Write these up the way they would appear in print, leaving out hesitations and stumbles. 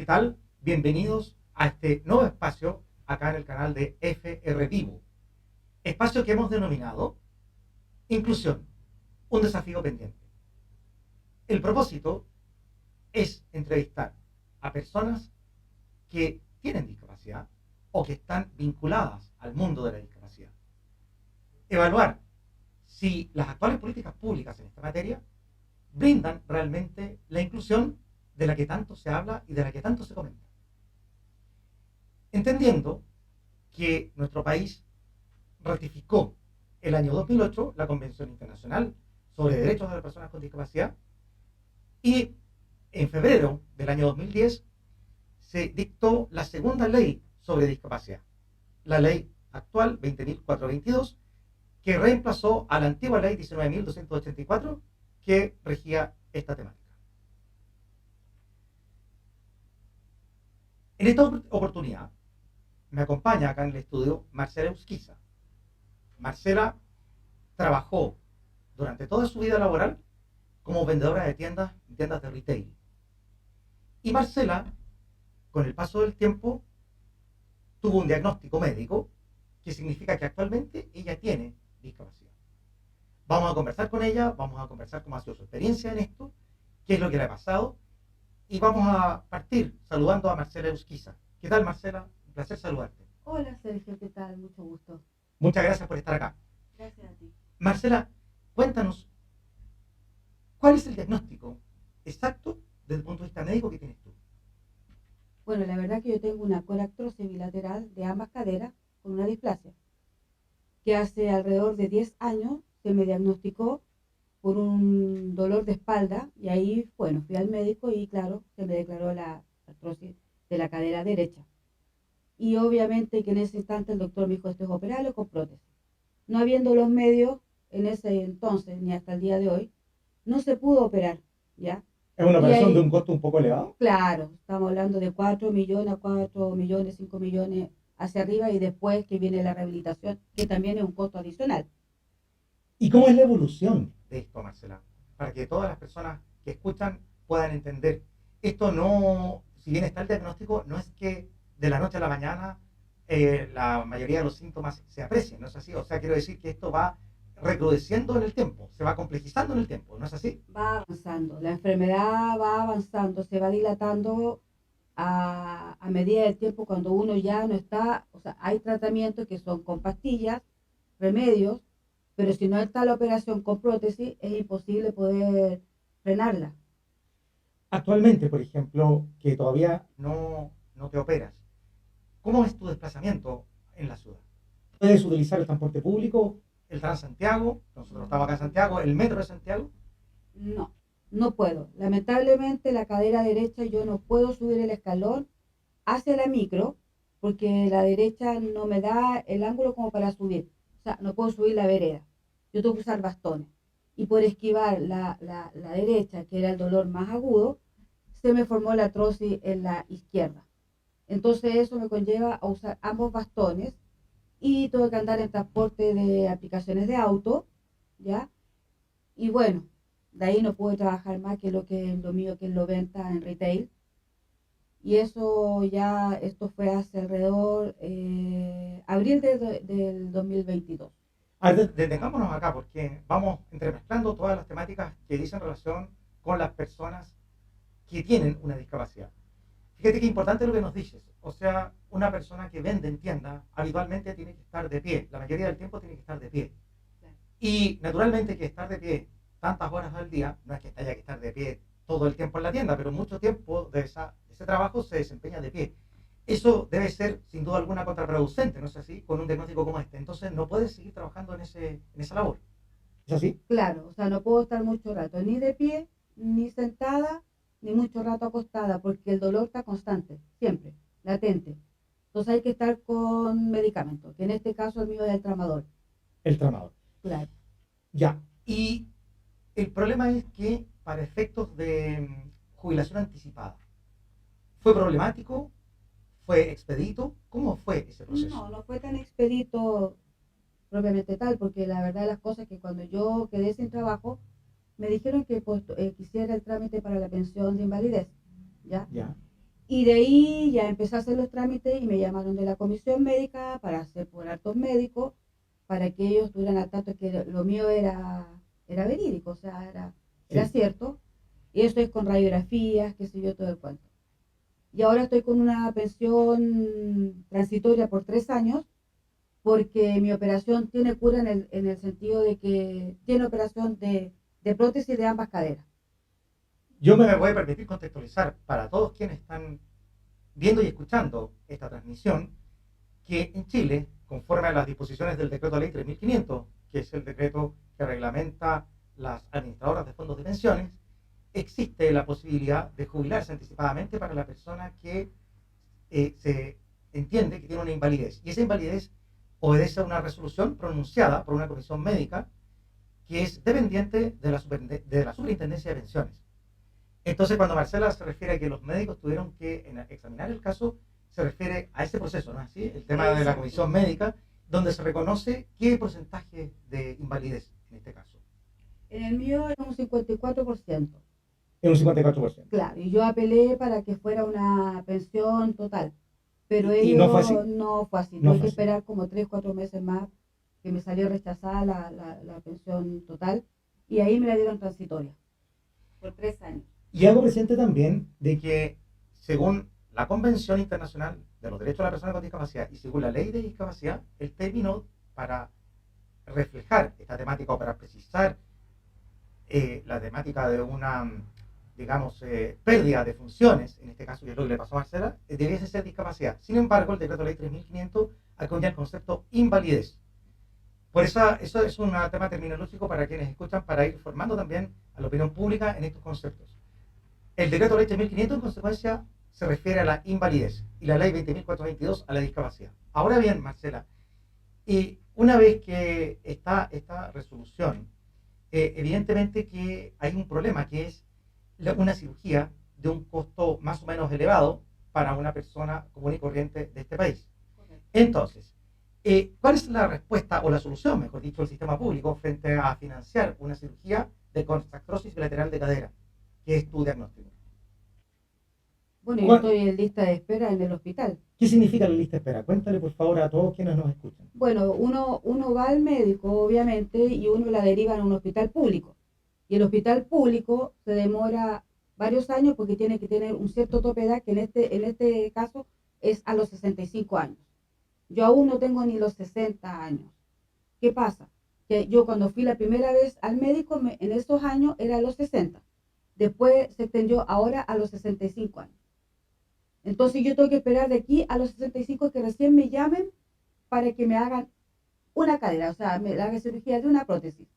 ¿Qué tal? Bienvenidos a este nuevo espacio acá en el canal de FR Vivo. Espacio que hemos denominado Inclusión, un desafío pendiente. El propósito es entrevistar a personas que tienen discapacidad o que están vinculadas al mundo de la discapacidad. Evaluar si las actuales políticas públicas en esta materia brindan realmente la inclusión de la que tanto se habla y de la que tanto se comenta. Entendiendo que nuestro país ratificó el año 2008 la Convención Internacional sobre Derechos de las Personas con Discapacidad y en febrero del año 2010 se dictó la segunda ley sobre discapacidad, la ley actual 20.422, que reemplazó a la antigua ley 19.284 que regía esta temática. En esta oportunidad me acompaña acá en el estudio Marcela Eusquiza. Marcela trabajó durante toda su vida laboral como vendedora de tiendas de retail. Y Marcela, con el paso del tiempo, tuvo un diagnóstico médico que significa que actualmente ella tiene discapacidad. Vamos a conversar con ella, vamos a conversar cómo ha sido su experiencia en esto, qué es lo que le ha pasado, y vamos a partir saludando a Marcela Eusquiza. ¿Qué tal, Marcela? Un placer saludarte. Hola Sergio, ¿qué tal? Mucho gusto. Muchas gracias por estar acá. Gracias a ti. Marcela, cuéntanos, ¿cuál es el diagnóstico exacto desde el punto de vista médico que tienes tú? Bueno, la verdad que yo tengo una coartrosis bilateral de ambas caderas con una displasia, que hace alrededor de 10 años se me diagnosticó por un dolor de espalda y ahí, bueno, fui al médico y claro, se me declaró la artrosis de la cadera derecha. Y obviamente que en ese instante el doctor me dijo, esto es operable con prótesis. No habiendo los medios en ese entonces ni hasta el día de hoy, no se pudo operar, ¿ya? ¿Es una Y operación de ahí, un costo un poco elevado? claro, estamos hablando de 4 millones a 4 millones, 5 millones hacia arriba y después que viene la rehabilitación, que también es un costo adicional. ¿Y cómo es la evolución de esto, Marcela? Para que todas las personas que escuchan puedan entender. Esto no, si bien está el diagnóstico, no es que de la noche a la mañana la mayoría de los síntomas se aprecien, ¿no es así? O sea, quiero decir que esto va recrudeciendo en el tiempo, se va complejizando en el tiempo, ¿no es así? Va avanzando, la enfermedad va avanzando, se va dilatando a medida del tiempo cuando uno ya no está, o sea, hay tratamientos que son con pastillas, remedios, pero si no está la operación con prótesis, es imposible poder frenarla. Actualmente, por ejemplo, que todavía no te operas, ¿cómo es tu desplazamiento en la ciudad? ¿Puedes utilizar el transporte público, el Transantiago? Nosotros estamos acá en Santiago, el metro de Santiago. No, no puedo. Lamentablemente la cadera derecha yo no puedo subir el escalón hacia la micro porque la derecha no me da el ángulo como para subir. O sea, no puedo subir la vereda. Yo tengo que usar bastones. Y por esquivar la derecha, que era el dolor más agudo, se me formó la artrosis en la izquierda. Entonces eso me conlleva a usar ambos bastones y tengo que andar en transporte de aplicaciones de auto, ¿ya? Y bueno, de ahí no pude trabajar más que lo mío, que es lo venta en retail. Y eso ya, esto fue hace alrededor abril del 2022. A ver, detengámonos acá porque vamos entremezclando todas las temáticas que dicen relación con las personas que tienen una discapacidad. Fíjate qué importante lo que nos dices. O sea, una persona que vende en tienda habitualmente tiene que estar de pie. La mayoría del tiempo tiene que estar de pie. Y naturalmente que estar de pie tantas horas al día, no es que haya que estar de pie todo el tiempo en la tienda, pero mucho tiempo de ese trabajo se desempeña de pie. Eso debe ser sin duda alguna contraproducente, ¿no es así? Con un diagnóstico como este. Entonces no puedes seguir trabajando en esa labor. ¿Es así? Claro, o sea, no puedo estar mucho rato ni de pie, ni sentada, ni mucho rato acostada, porque el dolor está constante, siempre, latente. Entonces hay que estar con medicamentos, que en este caso el mío es el tramador. El tramador. Claro. Ya. Y el problema es que para efectos de jubilación anticipada, ¿fue problemático? ¿Fue expedito? ¿Cómo fue ese proceso? No, no fue tan expedito propiamente tal, porque la verdad de las cosas es que cuando yo quedé sin trabajo, me dijeron que pues, quisiera el trámite para la pensión de invalidez, ¿ya? Ya. Y de ahí ya empecé a hacer los trámites y me llamaron de la comisión médica para hacer por hartos médicos, para que ellos tuvieran al tanto que lo mío era verídico, o sea, era Sí. cierto. Y eso es con radiografías, qué sé yo, todo el cuento. Y ahora estoy con una pensión transitoria por 3 años, porque mi operación tiene cura en el sentido de que tiene operación de prótesis de ambas caderas. Yo me voy a permitir contextualizar para todos quienes están viendo y escuchando esta transmisión que en Chile, conforme a las disposiciones del decreto ley 3500, que es el decreto que reglamenta las administradoras de fondos de pensiones, existe la posibilidad de jubilarse anticipadamente para la persona que se entiende que tiene una invalidez. Y esa invalidez obedece a una resolución pronunciada por una comisión médica que es dependiente de la Superintendencia de Pensiones. Entonces, cuando Marcela se refiere a que los médicos tuvieron que examinar el caso, se refiere a ese proceso, ¿no es así? El tema de la comisión médica, donde se reconoce qué porcentaje de invalidez en este caso. En el mío es un 54%. Es un 54%. Claro, y yo apelé para que fuera una pensión total, pero Y no fue así. ellos no fue así. No Tuve fue que así. esperar como 3, 4 meses más que me salió rechazada la pensión total y ahí me la dieron transitoria por 3 años. Y hago presente también de que, según la Convención Internacional de los Derechos de la Persona con Discapacidad y según la Ley de Discapacidad, el término para reflejar esta temática o para precisar la temática de una, digamos, pérdida de funciones, en este caso, y es lo que le pasó a Marcela, debiese ser discapacidad. Sin embargo, el decreto ley 3500 acuña el concepto invalidez. Por eso es un tema terminológico para quienes escuchan, para ir formando también a la opinión pública en estos conceptos. El decreto ley 3500 en consecuencia se refiere a la invalidez y la ley 20.422 a la discapacidad. Ahora bien, Marcela, y una vez que está esta resolución, evidentemente que hay un problema, que es una cirugía de un costo más o menos elevado para una persona común y corriente de este país. Entonces, ¿cuál es la respuesta o la solución, mejor dicho, del sistema público frente a financiar una cirugía de consacrosis bilateral de cadera, que es tu diagnóstico? Bueno, yo estoy en lista de espera en el hospital. ¿Qué significa la lista de espera? Cuéntale por favor a todos quienes nos escuchan. Bueno, uno va al médico, obviamente, y uno la deriva a un hospital público. Y el hospital público se demora varios años porque tiene que tener un cierto tope de edad, que en este caso es a los 65 años. Yo aún no tengo ni los 60 años. ¿Qué pasa? Que yo cuando fui la primera vez al médico, en esos años era a los 60. Después se extendió ahora a los 65 años. Entonces yo tengo que esperar de aquí a los 65 que recién me llamen para que me hagan una cadera, o sea, me hagan cirugía de una prótesis.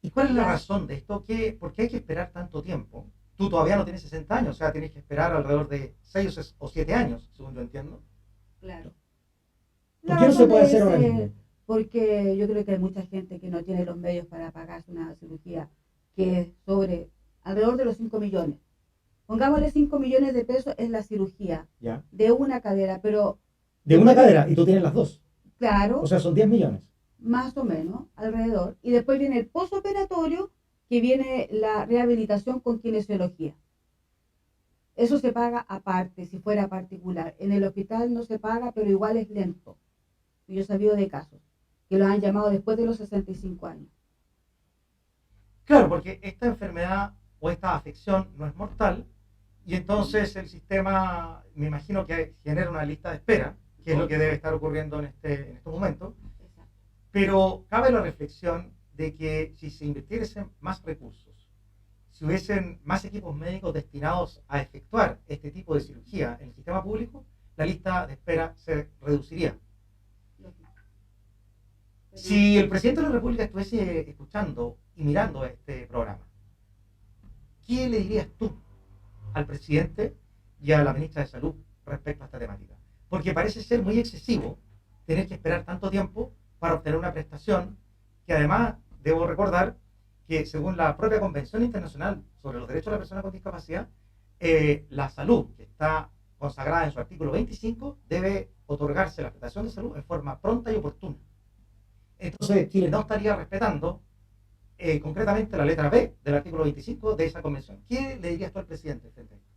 ¿Y cuál es la razón de esto? ¿Por qué hay que esperar tanto tiempo? Tú todavía no tienes 60 años, o sea, tienes que esperar alrededor de 6 o 7 años, según yo entiendo. Claro. ¿Por qué no se puede hacer ahora es, mismo? porque yo creo que hay mucha gente que no tiene los medios para pagarse una cirugía que es sobre alrededor de los 5 millones. Pongámosle 5 millones de pesos en la cirugía ¿Ya? de una cadera, pero De una cadera, y tú tienes las dos. claro, O sea, son 10 millones. más o menos, alrededor. Y después viene el postoperatorio, que viene la rehabilitación con kinesiología. Eso se paga aparte, si fuera particular. En el hospital no se paga, pero igual es lento. Yo he sabido de casos que los han llamado después de los 65 años. Claro, porque esta enfermedad o esta afección no es mortal, y entonces el sistema, me imagino que genera una lista de espera, que es lo que debe estar ocurriendo en estos momentos. Exacto. Pero cabe la reflexión de que si se invirtiesen más recursos, si hubiesen más equipos médicos destinados a efectuar este tipo de cirugía en el sistema público, la lista de espera se reduciría. Si el presidente de la República estuviese escuchando y mirando este programa, ¿qué le dirías tú al presidente y a la ministra de Salud respecto a esta temática? Porque parece ser muy excesivo tener que esperar tanto tiempo para obtener una prestación que además debo recordar que según la propia Convención Internacional sobre los Derechos de la Persona con Discapacidad, la salud que está consagrada en su artículo 25 debe otorgarse la prestación de salud en forma pronta y oportuna. Entonces Chile no estaría respetando concretamente la letra B del artículo 25 de esa convención. ¿Qué le dirías tú al presidente frente a esto?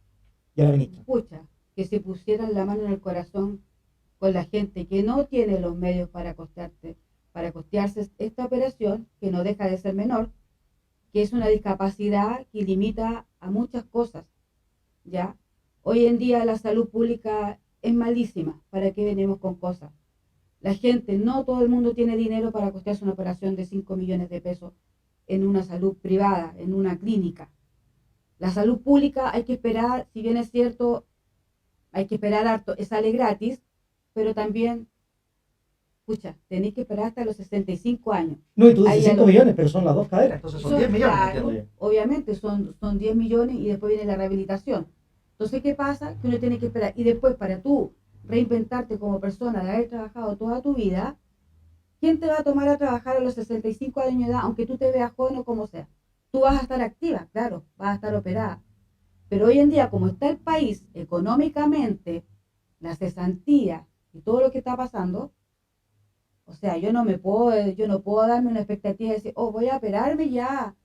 Y a la ministra. Pucha, que se pusieran la mano en el corazón con la gente que no tiene los medios para costearse esta operación, que no deja de ser menor, que es una discapacidad que limita a muchas cosas, ¿ya? Hoy en día la salud pública es malísima, ¿para qué venimos con cosas? La gente, no todo el mundo tiene dinero para costearse una operación de 5 millones de pesos en una salud privada, en una clínica. La salud pública hay que esperar, si bien es cierto, hay que esperar harto, sale gratis, pero también, escucha, tenéis que esperar hasta los 65 años. No, y tú dices Ahí a 5 los, millones, pero son las dos caderas, entonces son 10 millones, claro, entiendo yo. obviamente son 10 millones y después viene la rehabilitación. Entonces, ¿qué pasa? Que uno tiene que esperar. Y después, para tú reinventarte como persona, de haber trabajado toda tu vida, ¿quién te va a tomar a trabajar a los 65 años de edad, aunque tú te veas joven o como sea? Tú vas a estar activa, claro, vas a estar operada. Pero hoy en día, como está el país económicamente, la cesantía y todo lo que está pasando, o sea, yo no puedo darme una expectativa de decir, oh, voy a operarme ya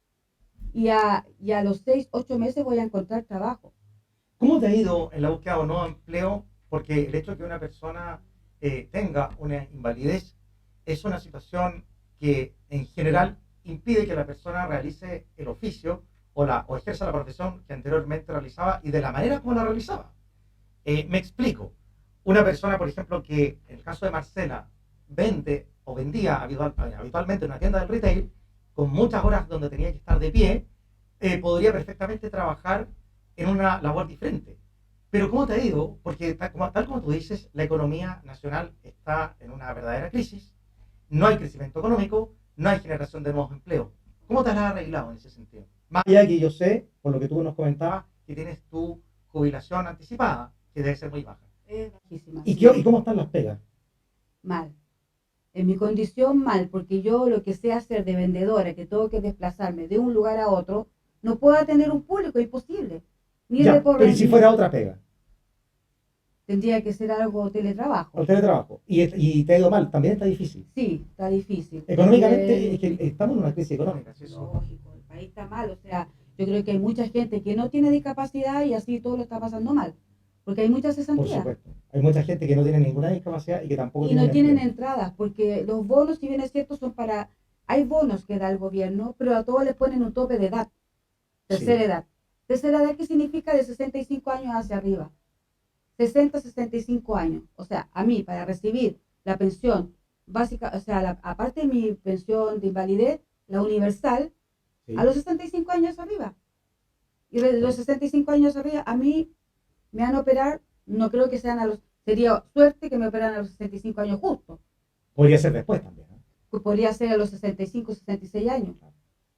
y a los 6, 8 meses voy a encontrar trabajo. ¿Cómo te ha ido en la búsqueda o no de empleo? Porque el hecho de que una persona tenga una invalidez es una situación que en general impide que la persona realice el oficio o ejerza la profesión que anteriormente realizaba y de la manera como la realizaba. Me explico. Una persona, por ejemplo, que en el caso de Marcela vende o vendía habitualmente en una tienda del retail, con muchas horas donde tenía que estar de pie, podría perfectamente trabajar en una labor diferente. Pero ¿cómo te ha ido? Porque tal como tú dices, la economía nacional está en una verdadera crisis, no hay crecimiento económico, no hay generación de nuevos empleos. ¿Cómo te has arreglado en ese sentido? Más allá que yo sé, por lo que tú nos comentabas, que tienes tu jubilación anticipada, que debe ser muy baja. Bajísima, ¿Y, sí. ¿Y cómo están las pegas? Mal. En mi condición mal, porque yo lo que sé hacer de vendedora, que tengo que desplazarme de un lugar a otro, no puedo tener un público, imposible. Ni Ya, pero ¿y recorrer, si fuera otra pega? tendría que ser algo teletrabajo. O teletrabajo. Y te ha ido mal, también está difícil. Sí, está difícil. Económicamente, es que estamos en una crisis económica. ¿Sí? Lógico, el país está mal, o sea, yo creo que hay mucha gente que no tiene discapacidad y así todo lo está pasando mal, porque hay mucha Por cesantía. supuesto. Hay mucha gente que no tiene ninguna discapacidad y que tampoco Y tiene no un tienen empleo. entradas, porque los bonos, si bien es cierto, son para, hay bonos que da el gobierno, pero a todos les ponen un tope de edad, tercera Sí. edad. Tercera edad, ¿qué significa? De 65 años hacia arriba. 60, 65 años. O sea, a mí, para recibir la pensión básica, o sea, aparte de mi pensión de invalidez, la universal, Sí. a los 65 años arriba. Y de los 65 años arriba, a mí me van a operar, no creo que sean a los, sería suerte que me operaran a los 65 años justo. Podría ser después también. ¿No? Pues podría ser a los 65, 66 años.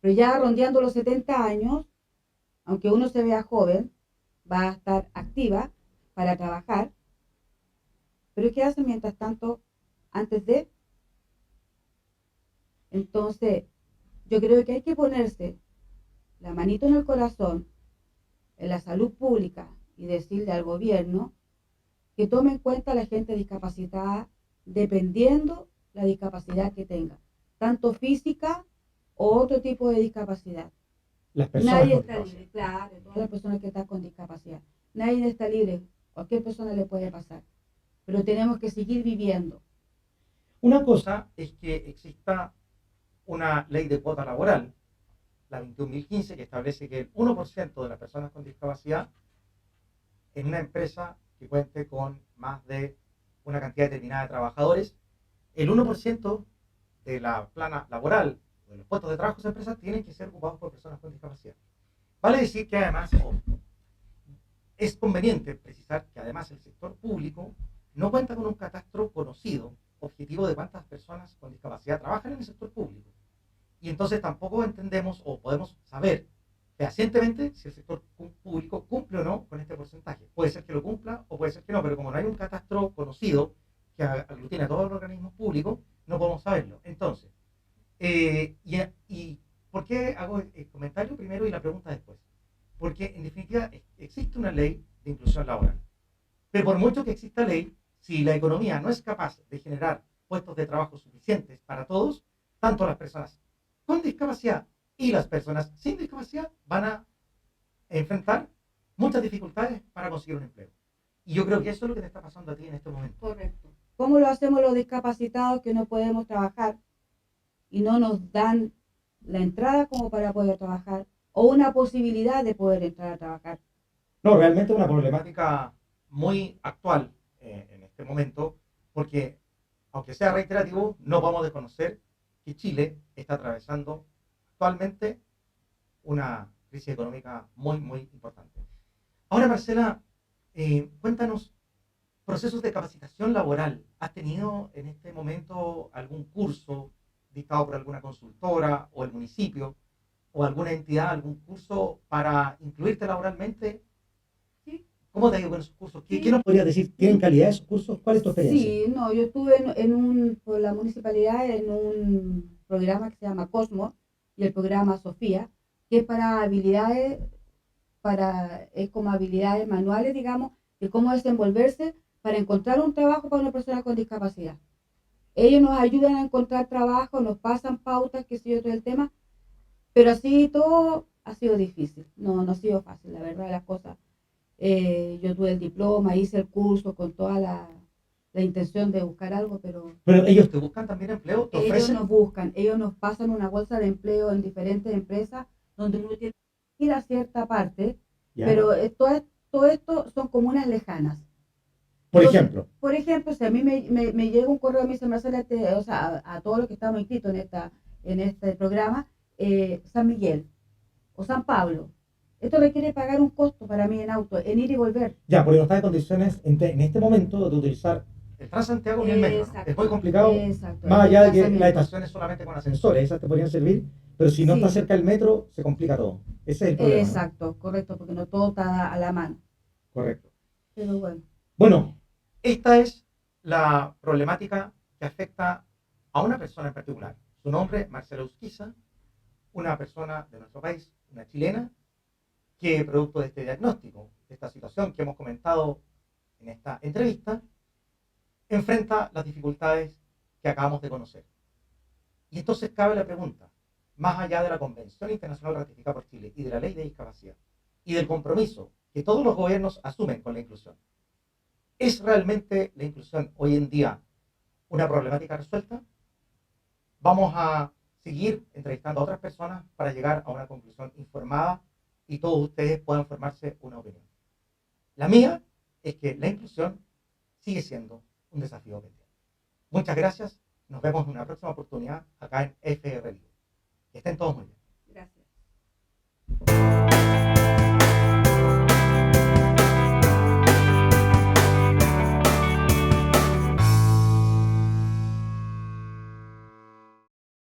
Pero ya rondeando los 70 años, aunque uno se vea joven, va a estar activa para trabajar. Pero ¿qué hacen mientras tanto antes de? Entonces, yo creo que hay que ponerse la manito en el corazón, en la salud pública y decirle al gobierno que tome en cuenta a la gente discapacitada dependiendo la discapacidad que tenga, tanto física o otro tipo de discapacidad. Las personas Nadie con está discapacidad. libre, claro, todas las personas que están con discapacidad. Nadie está libre, cualquier persona le puede pasar, pero tenemos que seguir viviendo. Una cosa es que exista una ley de cuota laboral, la 21.015, que establece que el 1% de las personas con discapacidad en una empresa que cuente con más de una cantidad determinada de trabajadores, el 1% de la plana laboral, de los puestos de trabajo de esa empresa, tienen que ser ocupados por personas con discapacidad. Vale decir que además es conveniente precisar que además el sector público no cuenta con un catastro conocido, objetivo de cuántas personas con discapacidad trabajan en el sector público. Y entonces tampoco entendemos o podemos saber fehacientemente si el sector público cumple o no con este porcentaje. Puede ser que lo cumpla o puede ser que no, pero como no hay un catastro conocido que aglutina a todos los organismos públicos, no podemos saberlo. Entonces, y ¿por qué hago el comentario primero y la pregunta después? Porque en definitiva existe una ley de inclusión laboral. Pero por mucho que exista ley, si la economía no es capaz de generar puestos de trabajo suficientes para todos, tanto las personas con discapacidad y las personas sin discapacidad van a enfrentar muchas dificultades para conseguir un empleo. Y yo creo que eso es lo que te está pasando a ti en este momento. Correcto. ¿Cómo lo hacemos los discapacitados que no podemos trabajar y no nos dan la entrada como para poder trabajar o una posibilidad de poder entrar a trabajar? No, realmente es una problemática muy actual en este momento, porque aunque sea reiterativo, no podemos desconocer que Chile está atravesando actualmente una crisis económica muy, muy importante. Ahora, Marcela, cuéntanos, procesos de capacitación laboral. ¿Has tenido en este momento algún curso dictado por alguna consultora o el municipio o alguna entidad, algún curso para incluirte laboralmente? Sí. ¿Cómo te ha ido con esos cursos? ¿Qué, Sí. qué nos podrías decir? ¿Tienen calidad esos cursos? ¿Cuál es tu experiencia? Sí, no, yo estuve por la municipalidad en un programa que se llama Cosmos y el programa Sofía, que es para habilidades, es como habilidades manuales, digamos, de cómo desenvolverse para encontrar un trabajo para una persona con discapacidad. Ellos nos ayudan a encontrar trabajo, nos pasan pautas, qué sé yo, todo el tema, pero así todo ha sido difícil, no ha sido fácil, la verdad de las cosas. Yo tuve el diploma, hice el curso con toda la intención de buscar algo, pero Pero ellos te buscan también empleo, te ellos ofrecen. nos buscan, ellos nos pasan una bolsa de empleo en diferentes empresas donde uno tiene que ir a cierta parte, Ya. pero todo esto son comunas lejanas. Por Entonces, ejemplo, por ejemplo, si a mí me llega un correo, a mí se me sale, o sea, a todos los que estamos inscritos en este programa, San Miguel o San Pablo. Esto requiere pagar un costo para mí en auto, en ir y volver. ya, porque no está en condiciones en este momento de utilizar el Transantiago ni el metro, ¿no? Exacto, Es muy complicado, exacto, más el allá de que desplazamiento. las estaciones solamente con ascensores, esas te podrían servir, pero si no Sí. está cerca del metro, se complica todo. Ese es el problema, ¿no? Exacto, correcto, porque no todo está a la mano. Correcto. Pero bueno, Bueno, esta es la problemática que afecta a una persona en particular. Su nombre, Marcela Usquiza, una persona de nuestro país, una chilena, que producto de este diagnóstico, de esta situación que hemos comentado en esta entrevista, enfrenta las dificultades que acabamos de conocer. Y entonces cabe la pregunta, más allá de la Convención Internacional ratificada por Chile y de la Ley de Discapacidad y del compromiso que todos los gobiernos asumen con la inclusión, ¿es realmente la inclusión hoy en día una problemática resuelta? Vamos a seguir entrevistando a otras personas para llegar a una conclusión informada y todos ustedes puedan formarse una opinión. La mía es que la inclusión sigue siendo un desafío pendiente. Muchas gracias. Nos vemos en una próxima oportunidad acá en FR Libre. Que estén todos muy bien.